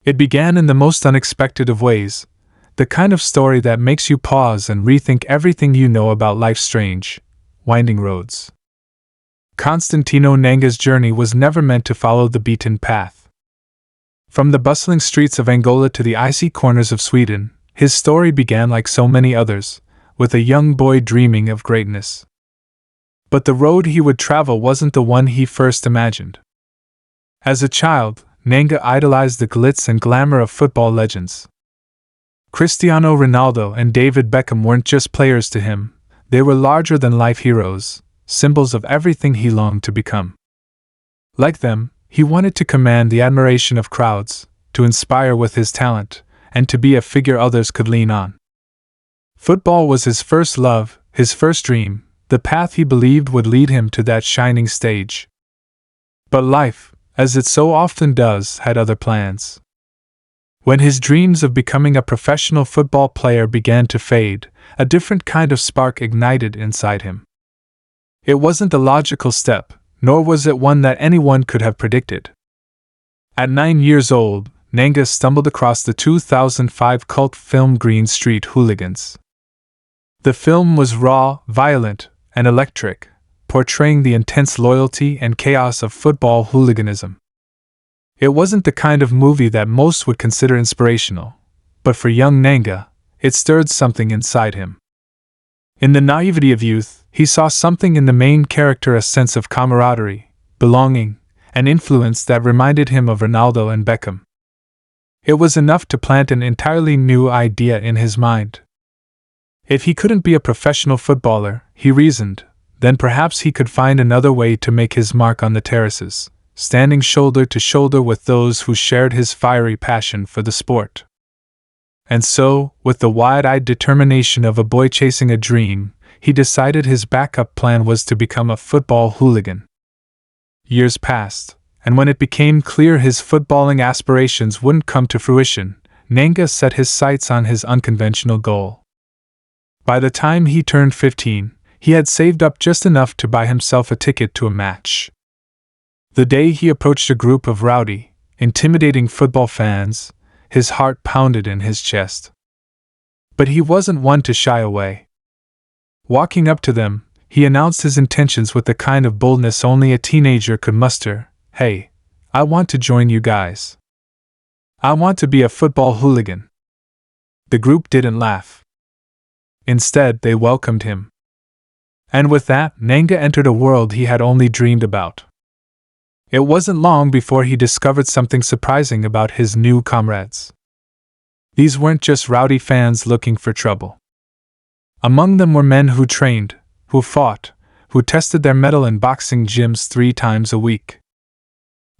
It began in the most unexpected of ways, the kind of story that makes you pause and rethink everything you know about life's strange, winding roads. Constantino Nanga's journey was never meant to follow the beaten path. From the bustling streets of Angola to the icy corners of Sweden, his story began like so many others, with a young boy dreaming of greatness. But the road he would travel wasn't the one he first imagined. As a child, Nanga idolized the glitz and glamour of football legends. Cristiano Ronaldo and David Beckham weren't just players to him, they were larger-than-life heroes, symbols of everything he longed to become. Like them, he wanted to command the admiration of crowds, to inspire with his talent, and to be a figure others could lean on. Football was his first love, his first dream, the path he believed would lead him to that shining stage. But life, as it so often does, had other plans. When his dreams of becoming a professional football player began to fade, a different kind of spark ignited inside him. It wasn't the logical step, nor was it one that anyone could have predicted. At 9 years old, Nanga stumbled across the 2005 cult film Green Street Hooligans. The film was raw, violent, and electric, portraying the intense loyalty and chaos of football hooliganism. It wasn't the kind of movie that most would consider inspirational, but for young Nanga, it stirred something inside him. In the naivety of youth, he saw something in the main character, a sense of camaraderie, belonging, and influence that reminded him of Ronaldo and Beckham. It was enough to plant an entirely new idea in his mind. If he couldn't be a professional footballer, he reasoned, then perhaps he could find another way to make his mark on the terraces, standing shoulder to shoulder with those who shared his fiery passion for the sport. And so, with the wide-eyed determination of a boy chasing a dream, he decided his backup plan was to become a football hooligan. Years passed, and when it became clear his footballing aspirations wouldn't come to fruition, Nanga set his sights on his unconventional goal. By the time he turned 15, he had saved up just enough to buy himself a ticket to a match. The day he approached a group of rowdy, intimidating football fans, his heart pounded in his chest. But he wasn't one to shy away. Walking up to them, he announced his intentions with the kind of boldness only a teenager could muster. "Hey, I want to join you guys. I want to be a football hooligan." The group didn't laugh. Instead, they welcomed him. And with that, Nanga entered a world he had only dreamed about. It wasn't long before he discovered something surprising about his new comrades. These weren't just rowdy fans looking for trouble. Among them were men who trained, who fought, who tested their mettle in boxing gyms 3 times a week.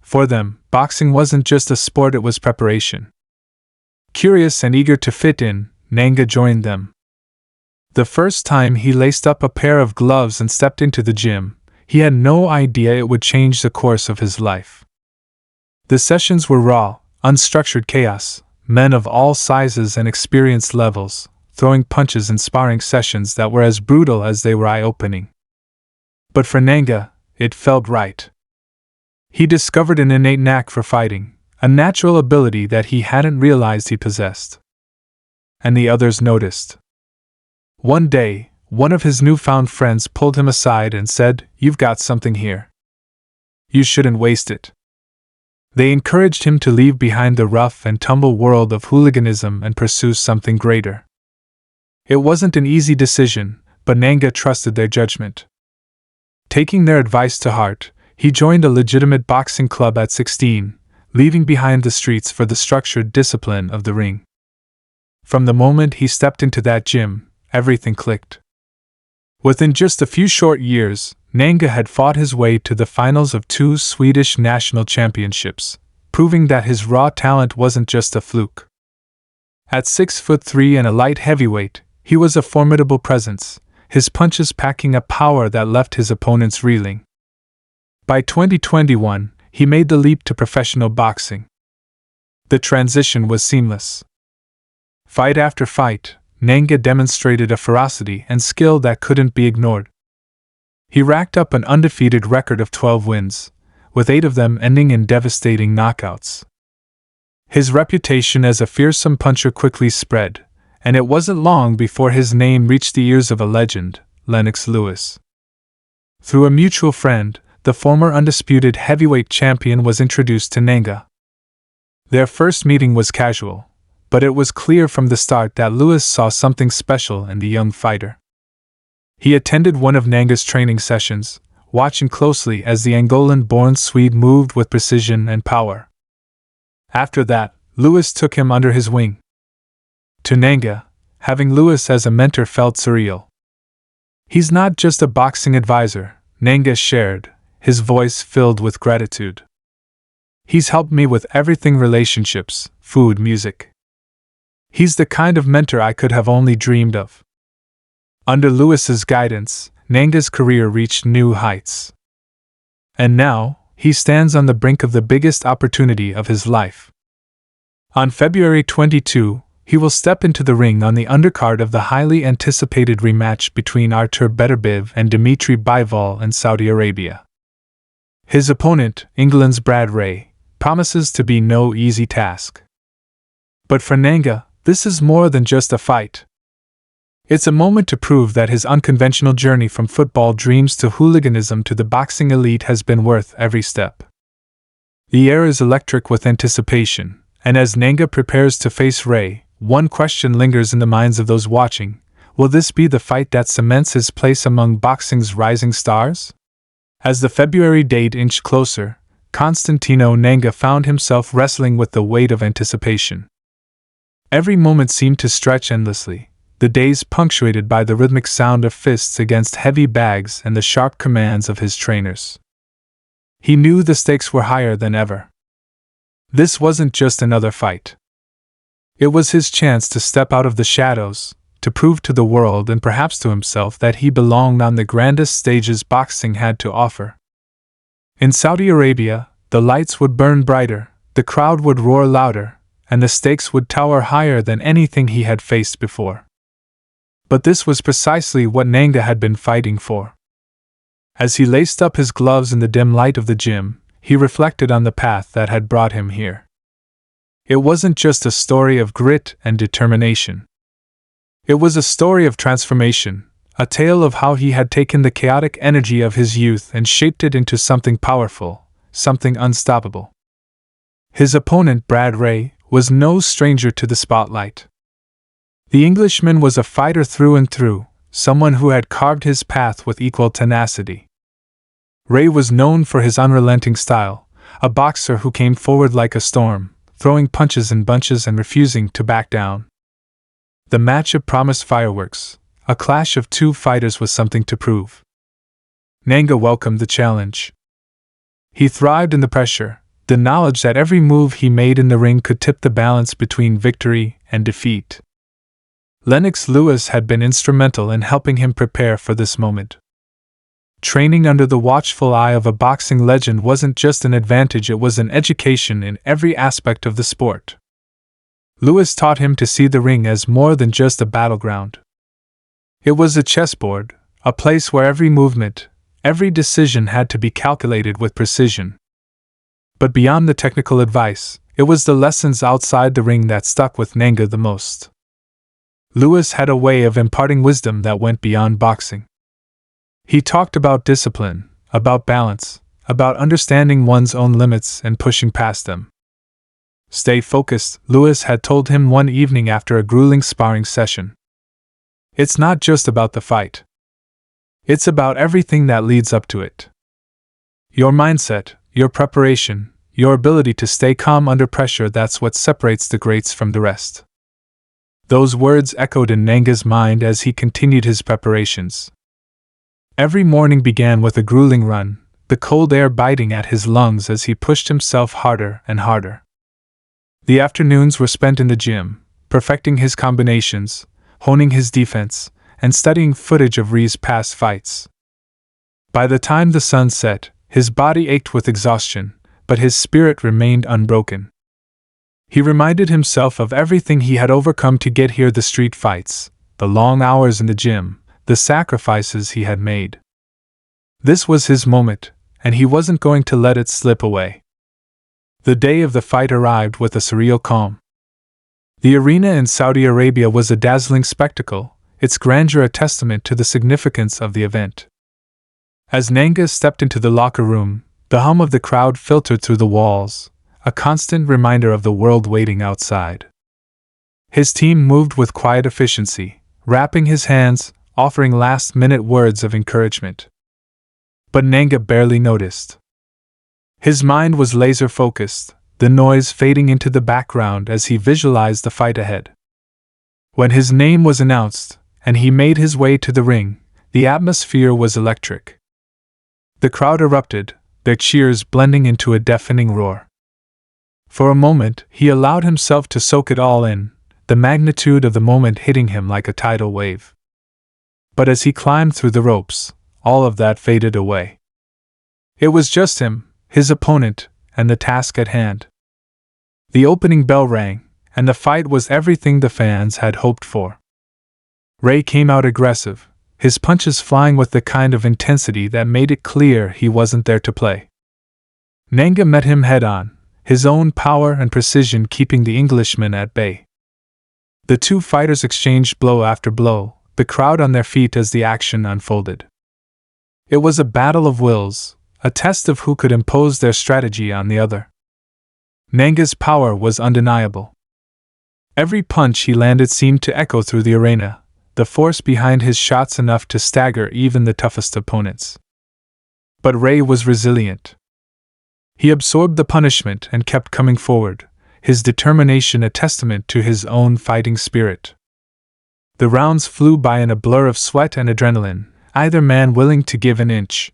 For them, boxing wasn't just a sport, it was preparation. Curious and eager to fit in, Nanga joined them. The first time he laced up a pair of gloves and stepped into the gym, he had no idea it would change the course of his life. The sessions were raw, unstructured chaos, men of all sizes and experience levels, throwing punches and sparring sessions that were as brutal as they were eye-opening. But for Nanga, it felt right. He discovered an innate knack for fighting, a natural ability that he hadn't realized he possessed. And the others noticed. One day, one of his newfound friends pulled him aside and said, "You've got something here. You shouldn't waste it." They encouraged him to leave behind the rough and tumble world of hooliganism and pursue something greater. It wasn't an easy decision, but Nanga trusted their judgment. Taking their advice to heart, he joined a legitimate boxing club at 16, leaving behind the streets for the structured discipline of the ring. From the moment he stepped into that gym, everything clicked. Within just a few short years, Nanga had fought his way to the finals of 2 Swedish national championships, proving that his raw talent wasn't just a fluke. At 6'3" and a light heavyweight, he was a formidable presence, his punches packing a power that left his opponents reeling. By 2021, he made the leap to professional boxing. The transition was seamless. Fight after fight, Nanga demonstrated a ferocity and skill that couldn't be ignored. He racked up an undefeated record of 12 wins, with 8 of them ending in devastating knockouts. His reputation as a fearsome puncher quickly spread, and it wasn't long before his name reached the ears of a legend, Lennox Lewis. Through a mutual friend, the former undisputed heavyweight champion was introduced to Nanga. Their first meeting was casual, but it was clear from the start that Lewis saw something special in the young fighter. He attended one of Nanga's training sessions, watching closely as the Angolan-born Swede moved with precision and power. After that, Lewis took him under his wing. To Nanga, having Lewis as a mentor felt surreal. "He's not just a boxing advisor," Nanga shared, his voice filled with gratitude. "He's helped me with everything: relationships, food, music. He's the kind of mentor I could have only dreamed of." Under Lewis's guidance, Nanga's career reached new heights. And now, he stands on the brink of the biggest opportunity of his life. On February 22, he will step into the ring on the undercard of the highly anticipated rematch between Artur Beterbiev and Dmitry Bivol in Saudi Arabia. His opponent, England's Brad Ray, promises to be no easy task. But for Nanga, this is more than just a fight. It's a moment to prove that his unconventional journey from football dreams to hooliganism to the boxing elite has been worth every step. The air is electric with anticipation, and as Nanga prepares to face Ray, one question lingers in the minds of those watching: will this be the fight that cements his place among boxing's rising stars? As the February date inched closer, Constantino Nanga found himself wrestling with the weight of anticipation. Every moment seemed to stretch endlessly, the days punctuated by the rhythmic sound of fists against heavy bags and the sharp commands of his trainers. He knew the stakes were higher than ever. This wasn't just another fight. It was his chance to step out of the shadows, to prove to the world and perhaps to himself that he belonged on the grandest stages boxing had to offer. In Saudi Arabia, the lights would burn brighter, the crowd would roar louder, and the stakes would tower higher than anything he had faced before. But this was precisely what Nanga had been fighting for. As he laced up his gloves in the dim light of the gym, he reflected on the path that had brought him here. It wasn't just a story of grit and determination. It was a story of transformation, a tale of how he had taken the chaotic energy of his youth and shaped it into something powerful, something unstoppable. His opponent, Brad Ray, was no stranger to the spotlight. The Englishman was a fighter through and through, someone who had carved his path with equal tenacity. Ray was known for his unrelenting style, a boxer who came forward like a storm, throwing punches in bunches and refusing to back down. The matchup promised fireworks. A clash of two fighters was something to prove. Nanga welcomed the challenge. He thrived in the pressure, the knowledge that every move he made in the ring could tip the balance between victory and defeat. Lennox Lewis had been instrumental in helping him prepare for this moment. Training under the watchful eye of a boxing legend wasn't just an advantage, it was an education in every aspect of the sport. Lewis taught him to see the ring as more than just a battleground. It was a chessboard, a place where every movement, every decision had to be calculated with precision. But beyond the technical advice, it was the lessons outside the ring that stuck with Nanga the most. Lewis had a way of imparting wisdom that went beyond boxing. He talked about discipline, about balance, about understanding one's own limits and pushing past them. "Stay focused," Lewis had told him one evening after a grueling sparring session. "It's not just about the fight. It's about everything that leads up to it. Your mindset, your preparation, your ability to stay calm under pressure, that's what separates the greats from the rest." Those words echoed in Nanga's mind as he continued his preparations. Every morning began with a grueling run, the cold air biting at his lungs as he pushed himself harder and harder. The afternoons were spent in the gym, perfecting his combinations, honing his defense, and studying footage of Ray's past fights. By the time the sun set, his body ached with exhaustion, but his spirit remained unbroken. He reminded himself of everything he had overcome to get here: the street fights, the long hours in the gym, the sacrifices he had made. This was his moment, and he wasn't going to let it slip away. The day of the fight arrived with a surreal calm. The arena in Saudi Arabia was a dazzling spectacle, its grandeur a testament to the significance of the event. As Nanga stepped into the locker room, the hum of the crowd filtered through the walls, a constant reminder of the world waiting outside. His team moved with quiet efficiency, wrapping his hands, offering last-minute words of encouragement. But Nanga barely noticed. His mind was laser-focused, the noise fading into the background as he visualized the fight ahead. When his name was announced, and he made his way to the ring, the atmosphere was electric. The crowd erupted, their cheers blending into a deafening roar. For a moment, he allowed himself to soak it all in, the magnitude of the moment hitting him like a tidal wave. But as he climbed through the ropes, all of that faded away. It was just him, his opponent, and the task at hand. The opening bell rang, and the fight was everything the fans had hoped for. Ray came out aggressive, his punches flying with the kind of intensity that made it clear he wasn't there to play. Nanga met him head-on, his own power and precision keeping the Englishman at bay. The two fighters exchanged blow after blow, the crowd on their feet as the action unfolded. It was a battle of wills, a test of who could impose their strategy on the other. Nanga's power was undeniable. Every punch he landed seemed to echo through the arena, the force behind his shots enough to stagger even the toughest opponents. But Ray was resilient. He absorbed the punishment and kept coming forward, his determination a testament to his own fighting spirit. The rounds flew by in a blur of sweat and adrenaline, either man willing to give an inch.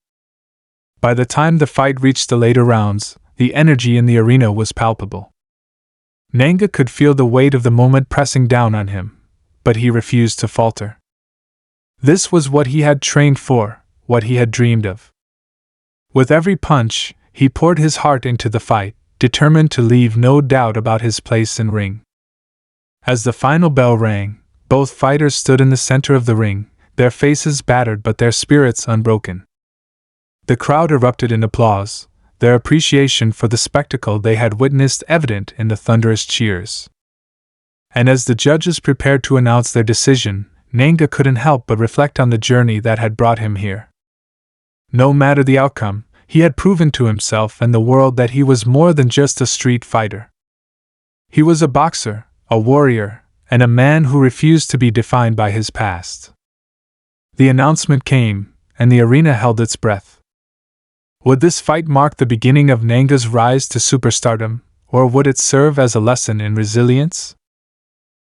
By the time the fight reached the later rounds, the energy in the arena was palpable. Nanga could feel the weight of the moment pressing down on him, but he refused to falter. This was what he had trained for, what he had dreamed of. With every punch, he poured his heart into the fight, determined to leave no doubt about his place in ring. As the final bell rang, both fighters stood in the center of the ring, their faces battered but their spirits unbroken. The crowd erupted in applause, their appreciation for the spectacle they had witnessed evident in the thunderous cheers. And as the judges prepared to announce their decision, Nanga couldn't help but reflect on the journey that had brought him here. No matter the outcome, he had proven to himself and the world that he was more than just a street fighter. He was a boxer, a warrior, and a man who refused to be defined by his past. The announcement came, and the arena held its breath. Would this fight mark the beginning of Nanga's rise to superstardom, or would it serve as a lesson in resilience?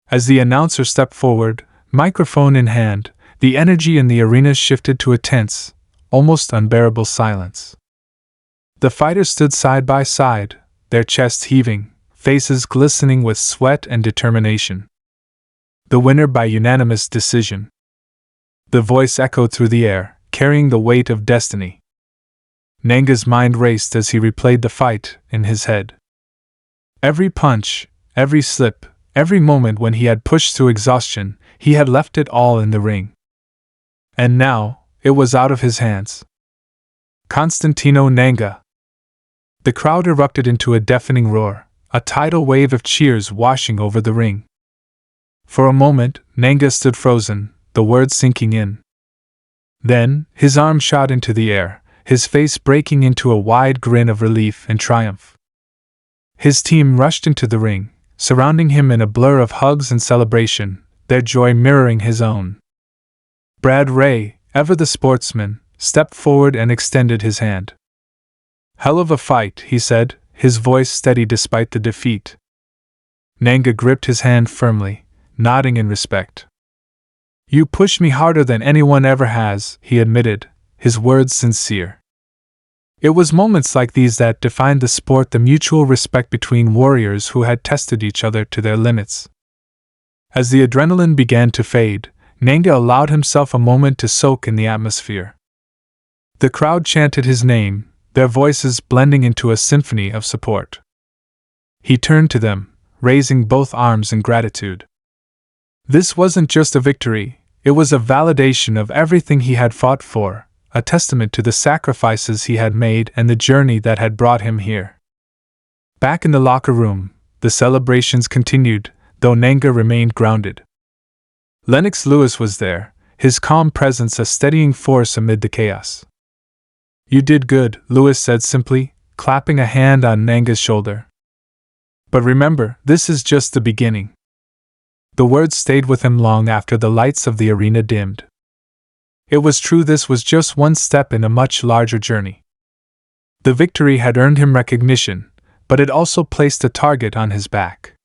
As the announcer stepped forward, microphone in hand, the energy in the arena shifted to a tense, almost unbearable silence. The fighters stood side by side, their chests heaving, faces glistening with sweat and determination. The winner by unanimous decision. The voice echoed through the air, carrying the weight of destiny. Nanga's mind raced as he replayed the fight in his head. Every punch, every slip, every moment when he had pushed through exhaustion, he had left it all in the ring. And now, it was out of his hands. Constantino Nanga. The crowd erupted into a deafening roar, a tidal wave of cheers washing over the ring. For a moment, Nanga stood frozen, the words sinking in. Then, his arm shot into the air, his face breaking into a wide grin of relief and triumph. His team rushed into the ring, surrounding him in a blur of hugs and celebration, their joy mirroring his own. Brad Ray, ever the sportsman, stepped forward and extended his hand. "Hell of a fight," he said, his voice steady despite the defeat. Nanga gripped his hand firmly, nodding in respect. "You pushed me harder than anyone ever has," he admitted, his words sincere. It was moments like these that defined the sport, the mutual respect between warriors who had tested each other to their limits. As the adrenaline began to fade, Nanga allowed himself a moment to soak in the atmosphere. The crowd chanted his name, their voices blending into a symphony of support. He turned to them, raising both arms in gratitude. This wasn't just a victory, it was a validation of everything he had fought for, a testament to the sacrifices he had made and the journey that had brought him here. Back in the locker room, the celebrations continued, though Nanga remained grounded. Lennox Lewis was there, his calm presence a steadying force amid the chaos. "You did good," Lewis said simply, clapping a hand on Nanga's shoulder. "But remember, this is just the beginning." The words stayed with him long after the lights of the arena dimmed. It was true, this was just one step in a much larger journey. The victory had earned him recognition, but it also placed a target on his back.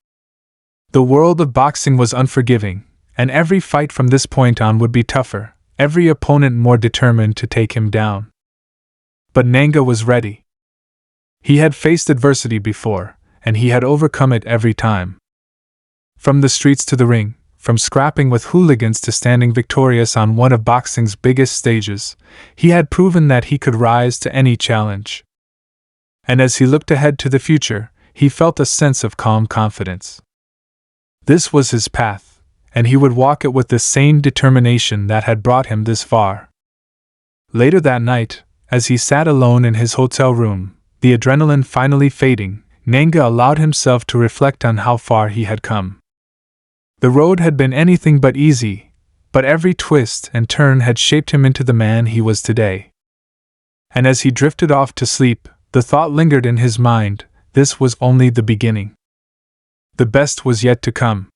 The world of boxing was unforgiving, and every fight from this point on would be tougher, every opponent more determined to take him down. But Nanga was ready. He had faced adversity before, and he had overcome it every time. From the streets to the ring, from scrapping with hooligans to standing victorious on one of boxing's biggest stages, he had proven that he could rise to any challenge. And as he looked ahead to the future, he felt a sense of calm confidence. This was his path, and he would walk it with the same determination that had brought him this far. Later that night, as he sat alone in his hotel room, the adrenaline finally fading, Nanga allowed himself to reflect on how far he had come. The road had been anything but easy, but every twist and turn had shaped him into the man he was today. And as he drifted off to sleep, the thought lingered in his mind, this was only the beginning. The best was yet to come.